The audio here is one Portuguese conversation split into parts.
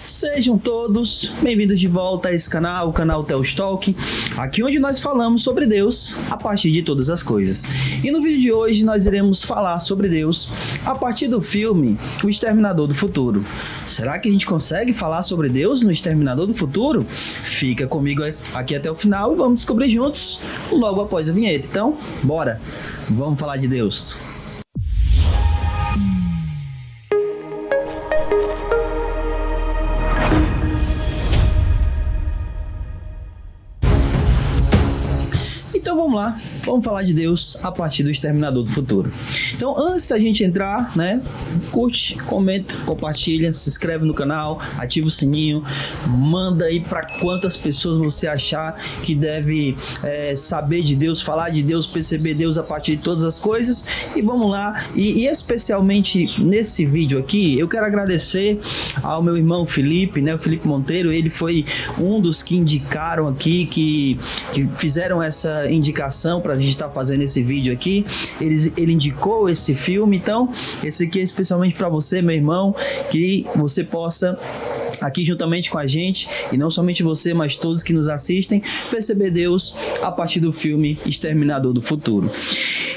Sejam todos bem-vindos de volta a esse canal, o canal Theos Talk, aqui onde nós falamos sobre Deus a partir de todas as coisas. E no vídeo de hoje nós iremos falar sobre Deus a partir do filme O Exterminador do Futuro. Será que a gente consegue falar sobre Deus no Exterminador do Futuro? Fica comigo aqui até o final e vamos descobrir juntos logo após a vinheta. Então, bora! Vamos falar de Deus. Então vamos lá, vamos falar de Deus a partir do Exterminador do Futuro. Então antes da gente entrar, curte, comenta, compartilha, se inscreve no canal, ativa o sininho, manda aí para quantas pessoas você achar que deve saber de Deus, falar de Deus, perceber Deus a partir de todas as coisas. E vamos lá, e especialmente nesse vídeo aqui, eu quero agradecer ao meu irmão Felipe, o Felipe Monteiro. Ele foi um dos que indicaram aqui, que fizeram essa indicação para a gente estar fazendo esse vídeo aqui. Ele indicou esse filme, então esse aqui é especialmente para você, meu irmão, que você possa aqui juntamente com a gente, e não somente você, mas todos que nos assistem, perceber Deus a partir do filme Exterminador do Futuro.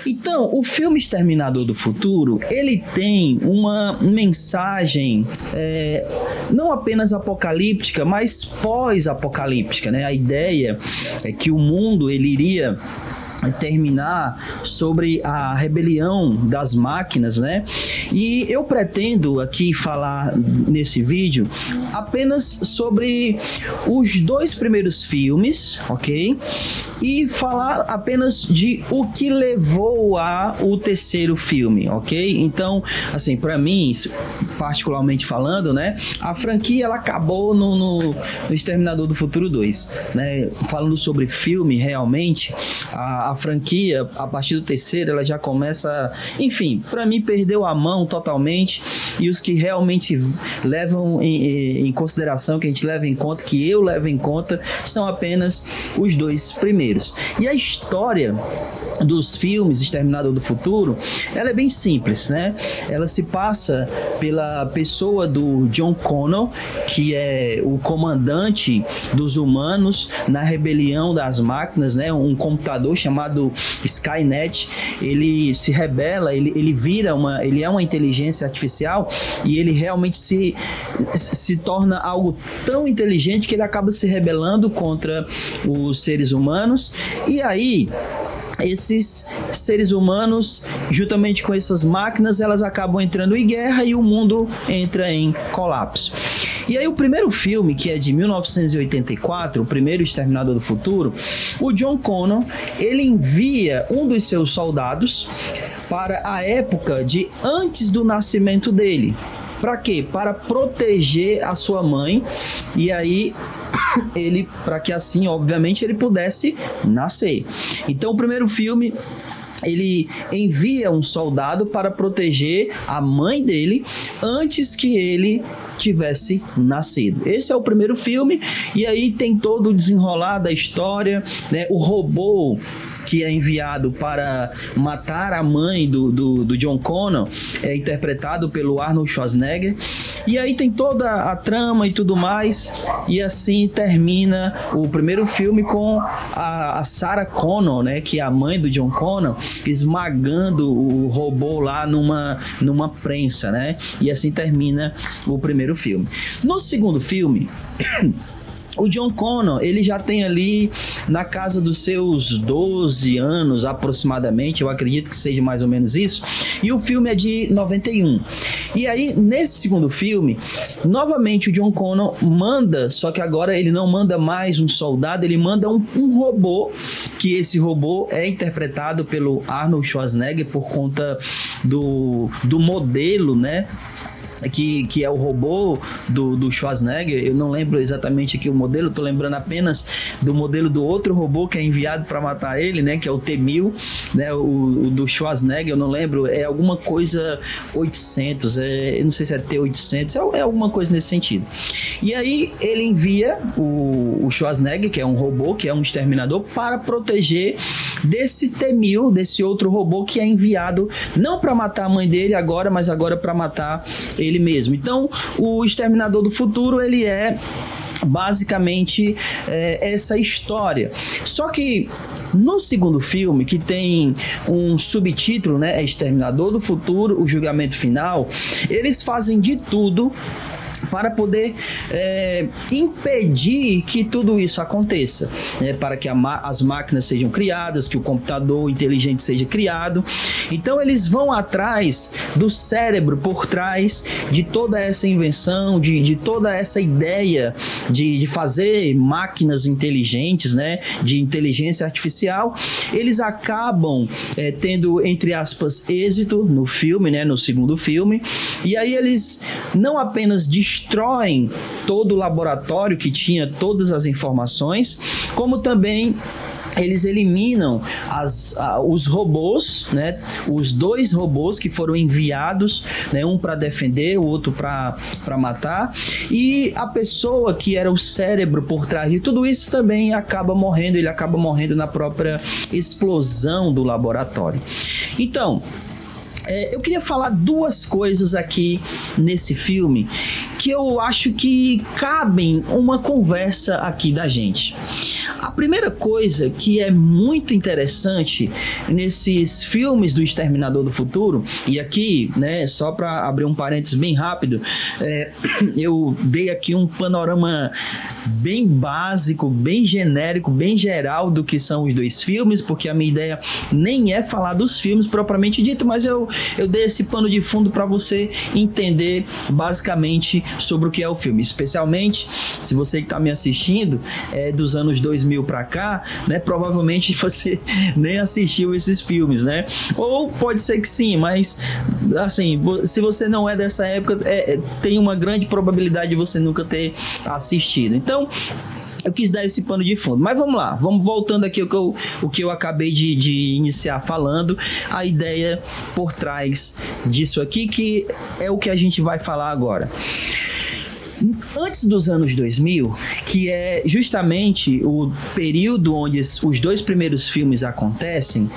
Então, o filme Exterminador do Futuro, ele tem uma mensagem não apenas apocalíptica, mas pós-apocalíptica, A ideia é que o mundo ele iria terminar sobre a rebelião das máquinas, E eu pretendo aqui falar nesse vídeo apenas sobre os dois primeiros filmes, ok? E falar apenas de o que levou ao terceiro filme, ok? Então, assim, para mim, particularmente falando, a franquia ela acabou no Exterminador do Futuro 2, Falando sobre filme, realmente, a franquia, a partir do terceiro, ela já começa, enfim, para mim perdeu a mão totalmente, e os que realmente levam em consideração, que a gente leva em conta, que eu levo em conta, são apenas os dois primeiros. E a história dos filmes Exterminador do Futuro, ela é bem simples, Ela se passa pela pessoa do John Connor, que é o comandante dos humanos na rebelião das máquinas, Um computador chamado Skynet. Ele se rebela, ele é uma inteligência artificial, e ele realmente se torna algo tão inteligente que ele acaba se rebelando contra os seres humanos. E aí esses seres humanos, juntamente com essas máquinas, elas acabam entrando em guerra e o mundo entra em colapso. E aí o primeiro filme, que é de 1984, o primeiro Exterminador do Futuro, o John Connor, ele envia um dos seus soldados para a época de antes do nascimento dele. Para quê? Para proteger a sua mãe, e aí para que assim, obviamente, ele pudesse nascer. Então o primeiro filme, ele envia um soldado para proteger a mãe dele antes que ele tivesse nascido. Esse é o primeiro filme, e aí tem todo o desenrolar da história, O robô que é enviado para matar a mãe do John Connor é interpretado pelo Arnold Schwarzenegger. E aí tem toda a trama e tudo mais, e assim termina o primeiro filme com a Sarah Connor, que é a mãe do John Connor, esmagando o robô lá numa prensa, E assim termina o primeiro filme. No segundo filme, o John Connor, ele já tem ali na casa dos seus 12 anos aproximadamente, eu acredito que seja mais ou menos isso, e o filme é de 91. E aí, nesse segundo filme, novamente o John Connor manda, só que agora ele não manda mais um soldado, ele manda um robô, que esse robô é interpretado pelo Arnold Schwarzenegger por conta do modelo, que é o robô do Schwarzenegger. Eu não lembro exatamente aqui o modelo, tô lembrando apenas do modelo do outro robô que é enviado para matar ele, que é o T-1000, o do Schwarzenegger, eu não lembro, é alguma coisa 800, eu não sei se é T-800, é alguma coisa nesse sentido. E aí ele envia o Schwarzenegger, que é um robô, que é um exterminador, para proteger desse T-1000, desse outro robô que é enviado não para matar a mãe dele agora, mas agora para matar ele mesmo. Então, o Exterminador do Futuro, ele é basicamente essa história. Só que no segundo filme, que tem um subtítulo, né, Exterminador do Futuro, o Julgamento Final, eles fazem de tudo para poder impedir que tudo isso aconteça, né? Para que as máquinas sejam criadas, que o computador inteligente seja criado. Então eles vão atrás do cérebro por trás de toda essa invenção, de toda essa ideia de fazer máquinas inteligentes, né? De inteligência artificial. Eles acabam tendo, entre aspas, êxito no filme, né? No segundo filme. E aí eles não apenas destroem todo o laboratório que tinha todas as informações, como também eles eliminam os robôs, né? Os 2 robôs que foram enviados, né? Um para defender, o outro para matar, e a pessoa que era o cérebro por trás de tudo isso também acaba morrendo. Ele acaba morrendo na própria explosão do laboratório. Então, eu queria falar 2 coisas aqui nesse filme que eu acho que cabem uma conversa aqui da gente. A primeira coisa que é muito interessante nesses filmes do Exterminador do Futuro, e aqui, né, só para abrir um parênteses bem rápido, eu dei aqui um panorama bem básico, bem genérico, bem geral do que são os 2 filmes, porque a minha ideia nem é falar dos filmes propriamente dito, mas eu dei esse pano de fundo para você entender basicamente sobre o que é o filme, especialmente se você que está me assistindo dos anos 2000 para cá, né, provavelmente você nem assistiu esses filmes, né, ou pode ser que sim, mas assim, se você não é dessa época, tem uma grande probabilidade de você nunca ter assistido. Então eu quis dar esse pano de fundo, mas vamos lá, vamos voltando aqui o que eu acabei de iniciar falando, a ideia por trás disso aqui, que é o que a gente vai falar agora. Antes dos anos 2000, que é justamente o período onde os 2 primeiros filmes acontecem,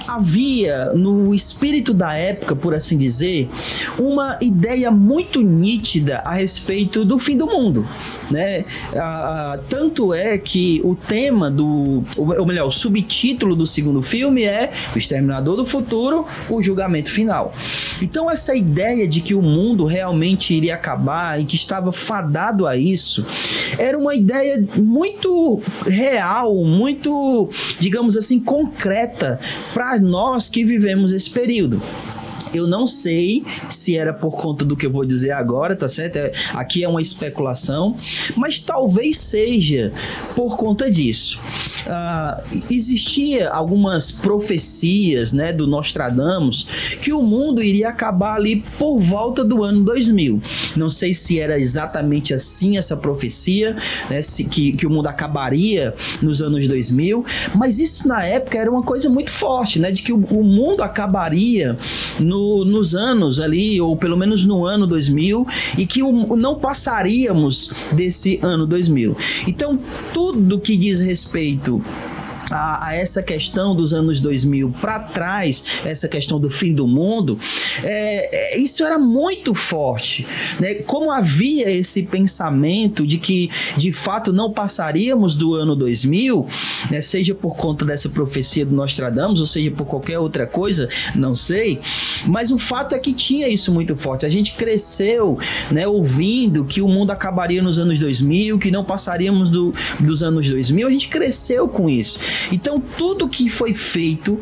havia no espírito da época, por assim dizer, uma ideia muito nítida a respeito do fim do mundo, né? Tanto é que o tema ou melhor, o subtítulo do segundo filme é O Exterminador do Futuro, o Julgamento Final. Então essa ideia de que o mundo realmente iria acabar e que estava fadado a isso, era uma ideia muito real, muito, digamos assim, concreta para nós que vivemos esse período. Eu não sei se era por conta do que eu vou dizer agora, tá certo? Aqui é uma especulação, mas talvez seja por conta disso. Existia algumas profecias, né, do Nostradamus, que o mundo iria acabar ali por volta do ano 2000. Não sei se era exatamente assim essa profecia, né, que o mundo acabaria nos anos 2000, mas isso na época era uma coisa muito forte, né, de que o mundo acabaria nos anos ali, ou pelo menos no ano 2000, e que não passaríamos desse ano 2000. Então, tudo que diz respeito a essa questão dos anos 2000 para trás, essa questão do fim do mundo, isso era muito forte, né? Como havia esse pensamento de que de fato não passaríamos do ano 2000, né? Seja por conta dessa profecia do Nostradamus, ou seja por qualquer outra coisa, não sei, mas o fato é que tinha isso muito forte. A gente cresceu, né, ouvindo que o mundo acabaria nos anos 2000, que não passaríamos dos anos 2000, a gente cresceu com isso. Então, tudo que foi feito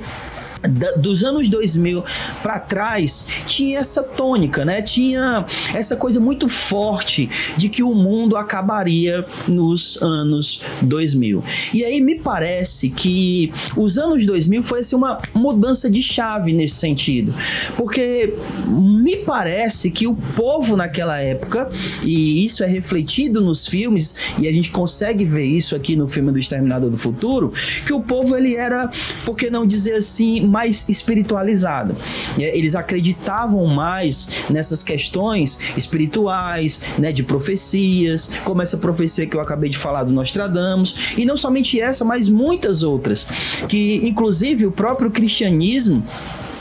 dos anos 2000 para trás tinha essa tônica, né? Tinha essa coisa muito forte de que o mundo acabaria nos anos 2000. E aí me parece que os anos 2000 foi assim, uma mudança de chave nesse sentido, porque me parece que o povo naquela época, e isso é refletido nos filmes, e a gente consegue ver isso aqui no filme do Exterminador do Futuro, que o povo ele era, por que não dizer assim, mais espiritualizado. Eles acreditavam mais nessas questões espirituais, né, de profecias, como essa profecia que eu acabei de falar do Nostradamus, e não somente essa, mas muitas outras, que inclusive o próprio cristianismo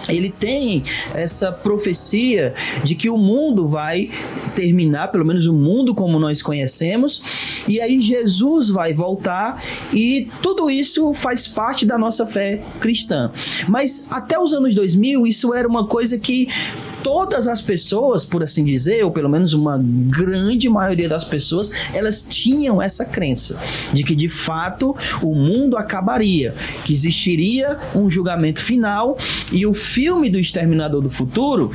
ele tem essa profecia de que o mundo vai terminar, pelo menos o mundo como nós conhecemos, e aí Jesus vai voltar, e tudo isso faz parte da nossa fé cristã. Mas até os anos 2000, isso era uma coisa que todas as pessoas, por assim dizer, ou pelo menos uma grande maioria das pessoas, elas tinham essa crença de que de fato o mundo acabaria, que existiria um julgamento final, e o filme do Exterminador do Futuro,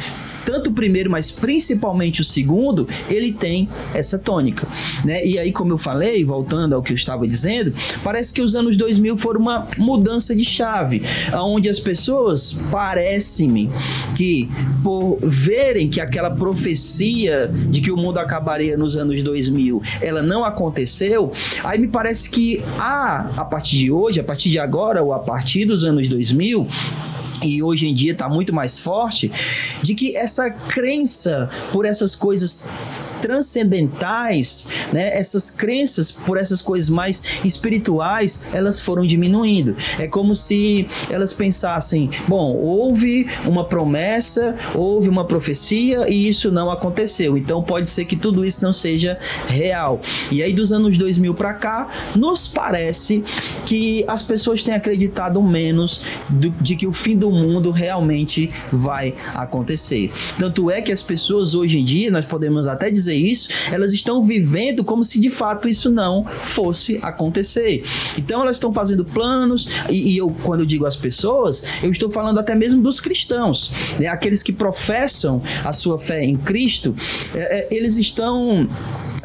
tanto o primeiro, mas principalmente o segundo, ele tem essa tônica, né? E aí, como eu falei, voltando ao que eu estava dizendo, parece que os anos 2000 foram uma mudança de chave, onde as pessoas, parece-me que por verem que aquela profecia de que o mundo acabaria nos anos 2000, ela não aconteceu, aí me parece que a partir de hoje, a partir de agora, ou a partir dos anos 2000, e hoje em dia está muito mais forte, de que essa crença por essas coisas transcendentais, né, essas crenças por essas coisas mais espirituais, elas foram diminuindo. É como se elas pensassem, bom, houve uma promessa, houve uma profecia e isso não aconteceu, então pode ser que tudo isso não seja real. E aí dos anos 2000 para cá, nos parece que as pessoas têm acreditado menos de que o fim do mundo realmente vai acontecer. Tanto é que as pessoas hoje em dia, nós podemos até dizer isso, elas estão vivendo como se de fato isso não fosse acontecer. Então elas estão fazendo planos, e eu, quando eu digo as pessoas, eu estou falando até mesmo dos cristãos, né? Aqueles que professam a sua fé em Cristo, eles estão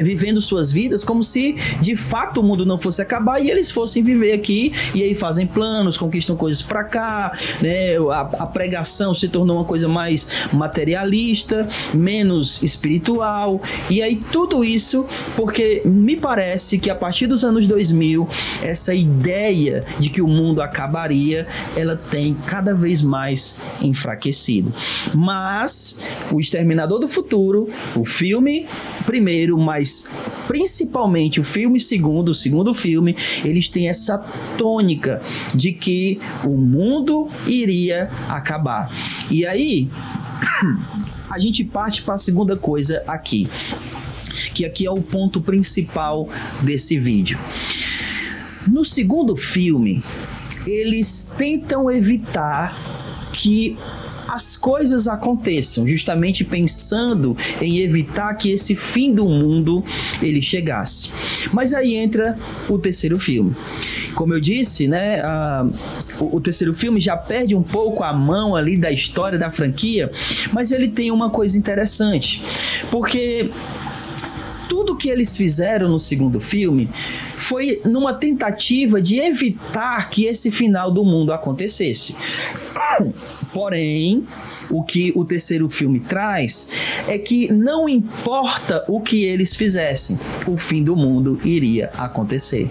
vivendo suas vidas como se de fato o mundo não fosse acabar e eles fossem viver aqui, e aí fazem planos, conquistam coisas para cá, né? A pregação se tornou uma coisa mais materialista, menos espiritual, e aí tudo isso porque me parece que a partir dos anos 2000 essa ideia de que o mundo acabaria, ela tem cada vez mais enfraquecido. Mas o Exterminador do Futuro, o filme primeiro, mas principalmente o filme segundo, o segundo filme, eles têm essa tônica de que o mundo iria acabar. E aí a gente parte para a segunda coisa aqui, que aqui é o ponto principal desse vídeo. No segundo filme, eles tentam evitar que as coisas aconteçam, justamente pensando em evitar que esse fim do mundo ele chegasse. Mas aí entra o terceiro filme. Como eu disse, né, o terceiro filme já perde um pouco a mão ali da história da franquia, mas ele tem uma coisa interessante, porque tudo que eles fizeram no segundo filme foi numa tentativa de evitar que esse final do mundo acontecesse. Porém, o que o terceiro filme traz é que não importa o que eles fizessem, o fim do mundo iria acontecer.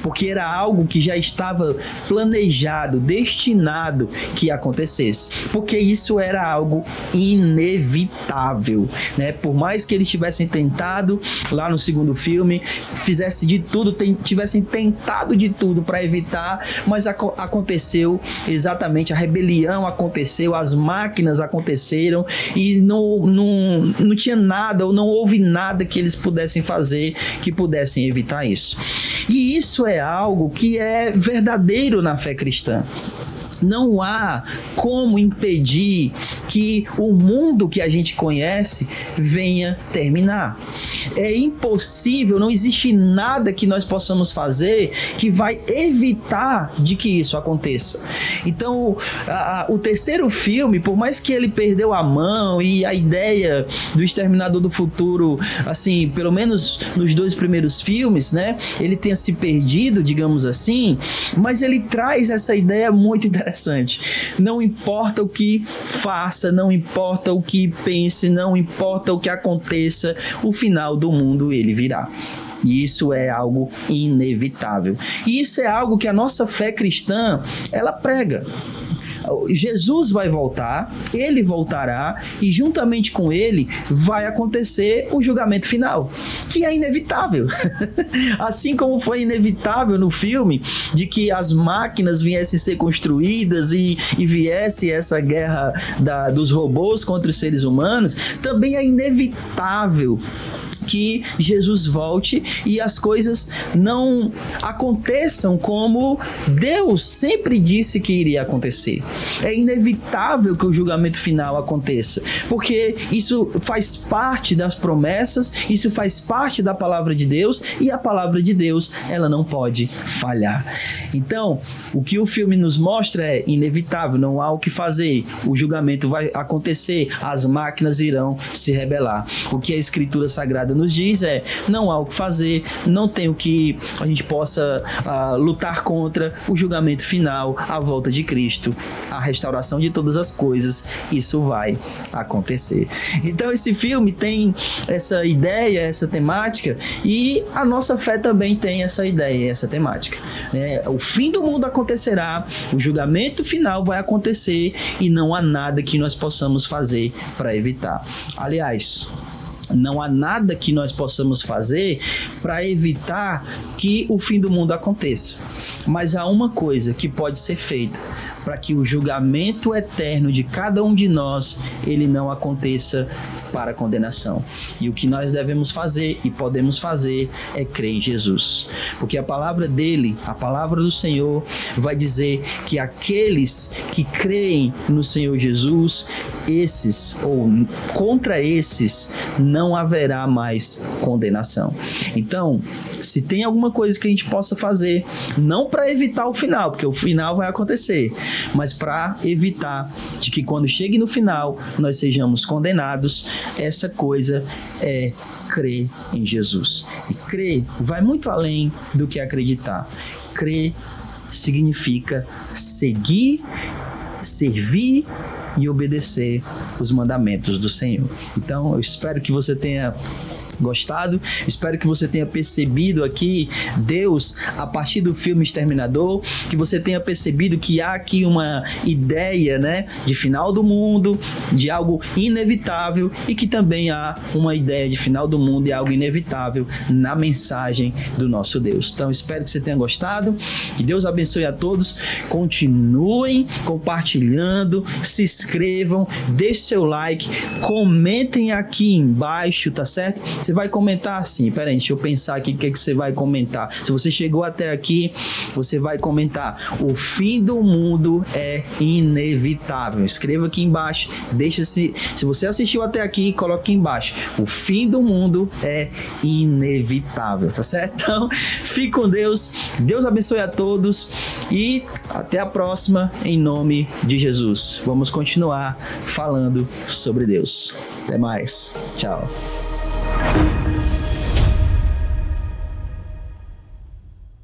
Porque era algo que já estava planejado, destinado que acontecesse. Porque isso era algo inevitável, né? Por mais que eles tivessem tentado lá no segundo filme, fizesse de tudo, tivessem tentado de tudo para evitar, mas aconteceu exatamente, a rebelião aconteceu, as máquinas aconteceram e não tinha nada, ou não houve nada que eles pudessem fazer que pudessem evitar isso. E isso é algo que é verdadeiro na fé cristã. Não há como impedir que o mundo que a gente conhece venha terminar. É impossível, não existe nada que nós possamos fazer que vai evitar de que isso aconteça. Então, o terceiro filme, por mais que ele perdeu a mão e a ideia do Exterminador do Futuro, assim, pelo menos nos dois primeiros filmes, né, ele tenha se perdido, digamos assim, mas ele traz essa ideia muito interessante. Não importa o que faça, não importa o que pense, não importa o que aconteça, o final do mundo ele virá. E isso é algo inevitável. E isso é algo que a nossa fé cristã, ela prega. Jesus vai voltar, ele voltará e juntamente com ele vai acontecer o julgamento final, que é inevitável. Assim como foi inevitável no filme de que as máquinas viessem ser construídas e viesse essa guerra dos robôs contra os seres humanos, também é inevitável que Jesus volte e as coisas não aconteçam como Deus sempre disse que iria acontecer. É inevitável que o julgamento final aconteça, porque isso faz parte das promessas, isso faz parte da palavra de Deus, e a palavra de Deus, ela não pode falhar. Então, o que o filme nos mostra é inevitável, não há o que fazer, o julgamento vai acontecer, as máquinas irão se rebelar. O que a Escritura Sagrada nos diz é, não há o que fazer, não tem o que a gente possa lutar contra, o julgamento final, a volta de Cristo, a restauração de todas as coisas, isso vai acontecer. Então esse filme tem essa ideia, essa temática, e a nossa fé também tem essa ideia, essa temática. O fim do mundo acontecerá, o julgamento final vai acontecer e não há nada que nós possamos fazer para evitar. Aliás, não há nada que nós possamos fazer para evitar que o fim do mundo aconteça. Mas há uma coisa que pode ser feita para que o julgamento eterno de cada um de nós, ele não aconteça para condenação. E o que nós devemos fazer e podemos fazer é crer em Jesus. Porque a palavra dele, a palavra do Senhor, vai dizer que aqueles que creem no Senhor Jesus, esses, ou contra esses, não haverá mais condenação. Então, se tem alguma coisa que a gente possa fazer, não para evitar o final, porque o final vai acontecer, mas para evitar de que quando chegue no final, nós sejamos condenados, essa coisa é crer em Jesus. E crer vai muito além do que acreditar. Crer significa seguir, servir e obedecer os mandamentos do Senhor. Então, eu espero que você tenha gostado, espero que você tenha percebido aqui Deus a partir do filme Exterminador, que você tenha percebido que há aqui uma ideia, né, de final do mundo, de algo inevitável, e que também há uma ideia de final do mundo e algo inevitável na mensagem do nosso Deus. Então espero que você tenha gostado, que Deus abençoe a todos, continuem compartilhando, se inscrevam, deixe seu like, comentem aqui embaixo, tá certo? Você vai comentar assim, peraí, deixa eu pensar aqui o que você vai comentar. Se você chegou até aqui, você vai comentar: o fim do mundo é inevitável. Escreva aqui embaixo, se você assistiu até aqui, coloque aqui embaixo: o fim do mundo é inevitável, tá certo? Então, fique com Deus, Deus abençoe a todos e até a próxima, em nome de Jesus. Vamos continuar falando sobre Deus. Até mais, tchau.